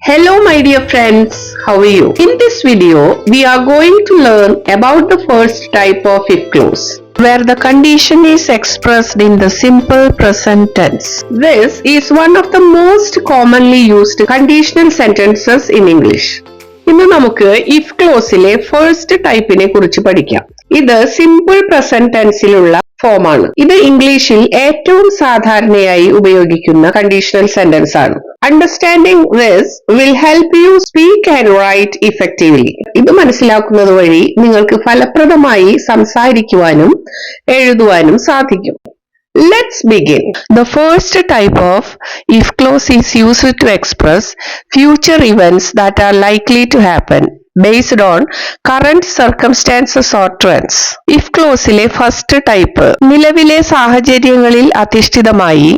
Hello my dear friends, how are you? In this video, we are going to learn about the first type of if clause, where the condition is expressed in the simple present tense. This is one of the most commonly used conditional sentences in English. ഇന്ന് നമുക്ക് if clauseലെ first ടൈപ്പിനെ കുറിച്ച് പഠിക്കാം. ഇത് simple present ടെൻസിലുള്ള ഫോമാണ്. ഇത് ഇംഗ്ലീഷിൽ ഏറ്റവും സാധാരണയായി ഉപയോഗിക്കുന്ന കണ്ടീഷണൽ സെന്റൻസ് ആണ്. Understanding this will help you speak and write effectively. ഇത് മനസ്സിലാക്കുന്നത് വഴി നിങ്ങൾക്ക് ഫലപ്രദമായി സംസാരിക്കുവാനും എഴുതുവാനും സാധിക്കും. Let's begin. The first type of if clause is used to express future events that are likely to happen based on current circumstances or trends. If clauseലെ first type നിലവിലെ സാഹചര്യങ്ങളിൽ അധിഷ്ഠിതമായി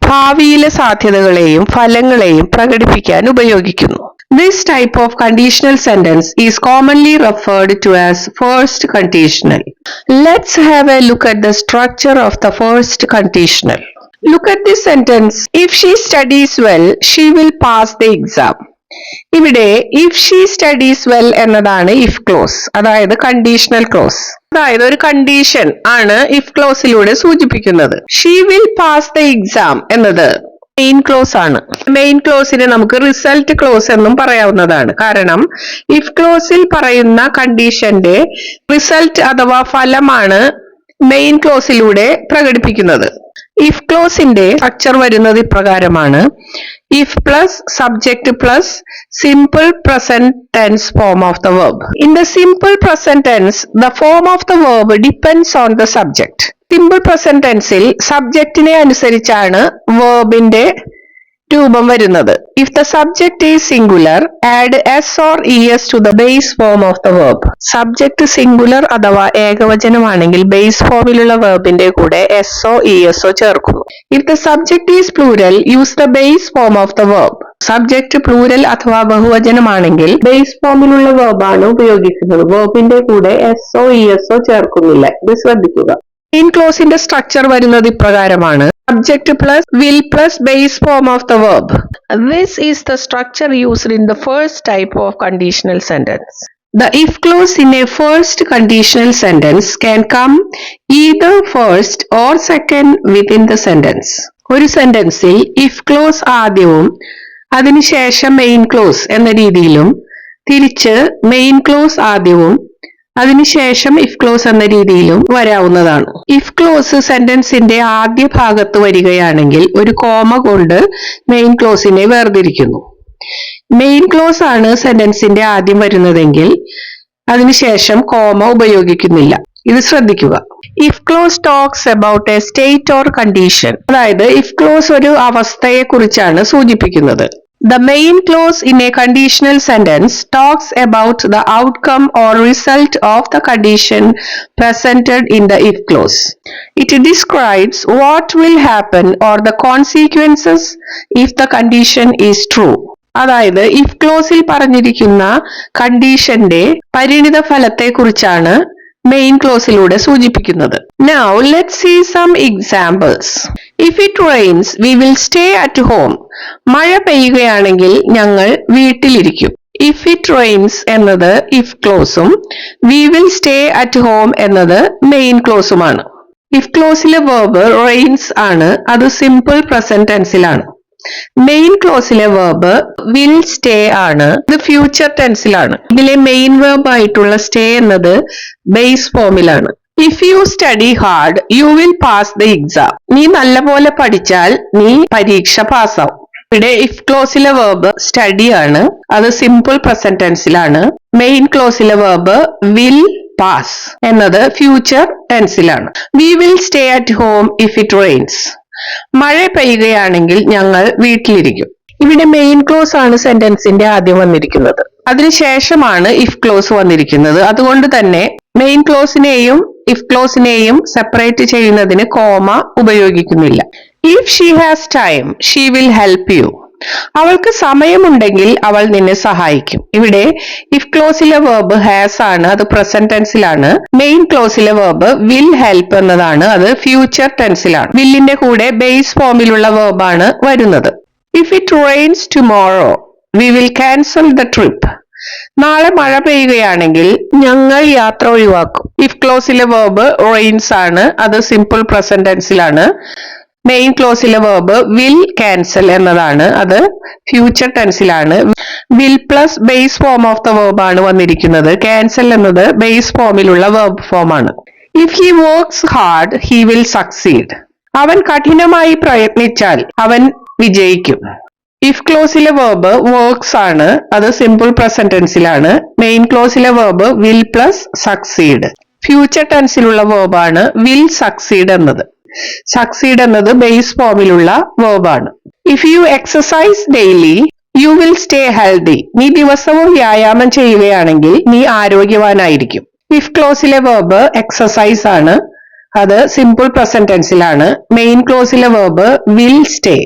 ഭാവിയിലെ സാധ്യതകളെയും ഫലങ്ങളെയും പ്രകടിപ്പിക്കാൻ ഉപയോഗിക്കുന്നു. This type of conditional sentence is commonly referred to as first conditional. Let's have a look at the structure of the first conditional. Look at this sentence. If she studies well, she will pass the exam. ഇവിടെ if she studies well എന്നതാണ് if clause, അതായത് conditional clause. അതായത് ഒരു condition ആണ് if clauseലൂടെ സൂചിപ്പിക്കുന്നത്. She will pass the exam എന്നത് main clause ആണ്. Main ക്ലോസിനെ നമുക്ക് റിസൾട്ട് ക്ലോസ് എന്നും പറയാവുന്നതാണ്. കാരണം ഇഫ് ക്ലോസിൽ പറയുന്ന കണ്ടീഷന്റെ റിസൾട്ട് അഥവാ ഫലമാണ് മെയിൻ ക്ലോസിലൂടെ പ്രകടിപ്പിക്കുന്നത്. ഇഫ് ക്ലോസിന്റെ സ്ട്രക്ചർ വരുന്നത് ഇപ്രകാരമാണ്: if plus subject plus simple present tense form of the verb. In the simple present tense, the form of the verb depends on the subject. Simple present ടെൻസിൽ സബ്ജക്റ്റിനെ അനുസരിച്ചാണ് വേർബിന്റെ രൂപം വരുന്നത്. If the subject is singular, add S or ES to the base form of the verb. Subject singular അഥവാ ഏകവചനമാണെങ്കിൽ base ഫോമിലുള്ള വേർബിന്റെ കൂടെ എസ്ഒ ഇഎസ്ഒ ചേർക്കുന്നു. If the subject is plural, use the base form of the verb. Subject plural അഥവാ ബഹുവചനമാണെങ്കിൽ ബേസ് ഫോമിലുള്ള വേർബാണ് ഉപയോഗിക്കുന്നത്. വേർബിന്റെ കൂടെ എസ്ഒ ഇഎസ്ഒ ചേർക്കുന്നില്ല. ഇത് ശ്രദ്ധിക്കുക. മെയിൻ ക്ലോസിന്റെ സ്ട്രക്ചർ വരുന്നത് ഇപ്രകാരമാണ്: subject plus will plus base form of the verb. This is the structure used in the first type of conditional sentence. The if clause in a first conditional sentence can come either first or second within the sentence. ഒരു സെന്റൻസിൽ if clause ആദ്യവും അതിനുശേഷം main clause എന്ന രീതിയിലും തിരിച്ച് main clause ആദ്യവും അതിനുശേഷം if close എന്ന രീതിയിലും വരാവുന്നതാണ്. If close സെന്റൻസിന്റെ ആദ്യ ഭാഗത്ത് വരികയാണെങ്കിൽ ഒരു കോമ കൊണ്ട് മെയിൻ ക്ലോസിനെ വേർതിരിക്കുന്നു. മെയിൻ ക്ലോസ് ആണ് സെന്റൻസിന്റെ ആദ്യം വരുന്നതെങ്കിൽ അതിനുശേഷം കോമ ഉപയോഗിക്കുന്നില്ല. ഇത് ശ്രദ്ധിക്കുക. If close talks about A state or condition, അതായത് ഇഫ് ക്ലോസ് ഒരു അവസ്ഥയെ കുറിച്ചാണ് സൂചിപ്പിക്കുന്നത്. The main clause in a conditional sentence talks about the outcome or result of the condition presented in the if clause. It describes what will happen or the consequences if the condition is true. അതായത് if clauseൽ പറഞ്ഞിരിക്കുന്ന കണ്ടീഷന്റെ പരിണിത ഫലത്തെ കുറിച്ചാണ് main ക്ലോസിലൂടെ സൂചിപ്പിക്കുന്നത്. Now let's see some examples. If it rains, we will stay at home. മഴ പെയ്യുകയാണെങ്കിൽ ഞങ്ങൾ വീട്ടിലിരിക്കും. If it rains എന്നത് if ക്ലോസും we will stay at home എന്നത് മെയിൻ ക്ലോസുമാണ്. if ക്ലോസിലെ വേർബ് rains ആണ്. അത് സിമ്പിൾ പ്രസന്റ് ടെൻസിലാണ്. മെയിൻ ക്ലോസിലെ വേർബ് വിൽ സ്റ്റേ ആണ്. ഇത് ഫ്യൂച്ചർ ടെൻസിലാണ്. ഇതിലെ മെയിൻ വേർബ് ആയിട്ടുള്ള സ്റ്റേ എന്നത് ബേസ് ഫോമിലാണ്. If you study hard, you will pass the exam. നീ നല്ലപോലെ പഠിച്ചാൽ നീ പരീക്ഷ പാസ്സാവും. ഇവിടെ ഇഫ് ക്ലോസിലെ വേർബ് സ്റ്റഡി ആണ്. അത് സിമ്പിൾ പ്രസന്റ് ടെൻസിലാണ്. മെയിൻ ക്ലോസിലെ വേർബ് വിൽ പാസ് എന്നത് ഫ്യൂച്ചർ ടെൻസിലാണ്. We will stay at home if it rains. മഴ പെയ്യുകയാണെങ്കിൽ ഞങ്ങൾ വീട്ടിലിരിക്കും. ഇവിടെ മെയിൻ ക്ലോസ് ആണ് സെന്റൻസിന്റെ ആദ്യം വന്നിരിക്കുന്നത്. അതിനുശേഷമാണ് ഇഫ് ക്ലോസ് വന്നിരിക്കുന്നത്. അതുകൊണ്ട് തന്നെ മെയിൻ ക്ലോസിനെയും ഇഫ് ക്ലോസിനെയും സെപ്പറേറ്റ് ചെയ്യുന്നതിന് കോമ ഉപയോഗിക്കുന്നില്ല. If she has time, she will help you. അവൾക്ക് സമയമുണ്ടെങ്കിൽ അവൾ നിന്നെ സഹായിക്കും. ഇവിടെ ഇഫ് ക്ലോസിലെ വേർബ് ഹാസ് ആണ്. അത് പ്രസന്റ് ടെൻസിലാണ്. മെയിൻ ക്ലോസിലെ വേർബ് വിൽ ഹെൽപ്പ് എന്നതാണ്. അത് ഫ്യൂച്ചർ ടെൻസിലാണ്. വില്ലിന്റെ കൂടെ ബേസ് ഫോമിലുള്ള വേർബാണ് വരുന്നത്. If it Reigns tomorrow, We will cancel the trip. നാളെ മഴ പെയ്യുകയാണെങ്കിൽ ഞങ്ങൾ യാത്ര ഒഴിവാക്കും. ഇഫ് ക്ലോസിലെ വെർബ് റെയിൻസ് ആണ്, അത് സിമ്പിൾ പ്രസന്റ് ടെൻസിലാണ്. മെയിൻ ക്ലോസിലെ വെർബ് വിൽ ക്യാൻസൽ എന്നതാണ്, അത് ഫ്യൂച്ചർ ടെൻസിലാണ്. Will plus base form of the verb ആണ് വന്നിരിക്കുന്നത്. ക്യാൻസൽ എന്നത് ബേസ് ഫോമിലുള്ള വെർബ് ഫോം ആണ്. If he works hard he will succeed. അവൻ കഠിനമായി പ്രയത്നിച്ചാൽ അവൻ വിജയിക്കും. ഇഫ് ക്ലോസിലെ വെർബ് വർക്ക്സ് ആണ്, അത് സിമ്പിൾ പ്രസന്റ് ടെൻസിലാണ്. മെയിൻ ക്ലോസിലെ verb will plus succeed. Future ടെൻസിലുള്ള വെർബ് ആണ് വിൽ സക്സീഡ് എന്നത്. സക്സീഡ് എന്നത് ബേസ് ഫോമിലുള്ള വെർബ് ആണ്. If you exercise daily you will stay healthy. നീ ദിവസവും വ്യായാമം ചെയ്യുകയാണെങ്കിൽ നീ ആരോഗ്യവാനായിരിക്കും. ഇഫ് ക്ലോസിലെ വെർബ് എക്സസൈസ് ആണ്, അത് സിമ്പിൾ പ്രസന്റ് ടെൻസിലാണ്. മെയിൻ ക്ലോസിലെ വെർബ് വിൽ സ്റ്റേ,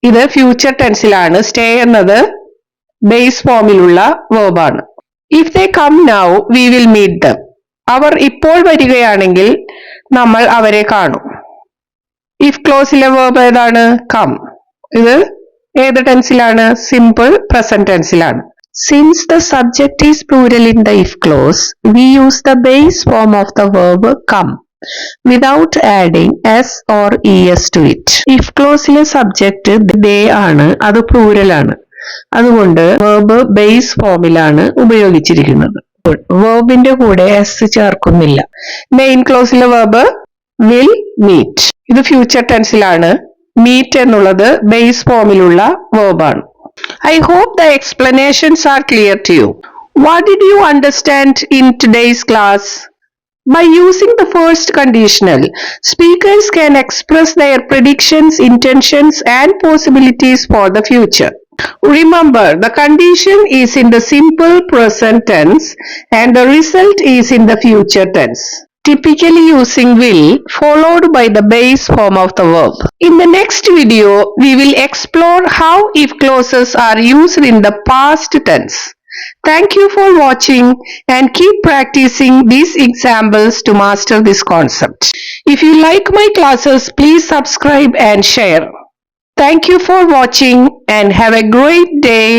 ഇത് ഫ്യൂച്ചർ ടെൻസിലാണ്. സ്റ്റേ എന്നത് ബേസ് ഫോമിലുള്ള വെർബ് ആണ്. If they come now we will meet dum. അവർ ഇപ്പോൾ വരികയാണെങ്കിൽ നമ്മൾ അവരെ കാണും. ഇഫ് ക്ലോസിലെ വെർബ് ഏതാണ്? കം. ഇത് ഏത് ടെൻസിലാണ്? സിമ്പിൾ പ്രസന്റ് ടെൻസിലാണ്. Since the subject is plural in the if clause we use the base form of the verb come without adding s or es to it. if ക്ലോസിലെ subject they ആണ്, അത് plural ആണ്, അതുകൊണ്ട് verb base ഫോമിലാണ് ഉപയോഗിച്ചിരിക്കുന്നത്. വെർബിന്റെ കൂടെ s ചേർക്കുന്നില്ല. Main ക്ലോസിലെ വെർബ് വിൽ മീറ്റ്, ഇത് ഫ്യൂച്ചർ ടെൻസിലാണ്. മീറ്റ് എന്നുള്ളത് ബേസ് ഫോമിലുള്ള വെർബ് ആണ്. I hope the explanations are clear to you. What did you understand in today's class? By using the first conditional, speakers can express their predictions, intentions, and possibilities for the future. Remember, the condition is in the simple present tense and the result is in the future tense, typically using will followed by the base form of the verb. In the next video, we will explore how if clauses are used in the past tense. Thank you for watching and keep practicing these examples to master this concept. If you like my classes, please subscribe and share. Thank you for watching and have a great day.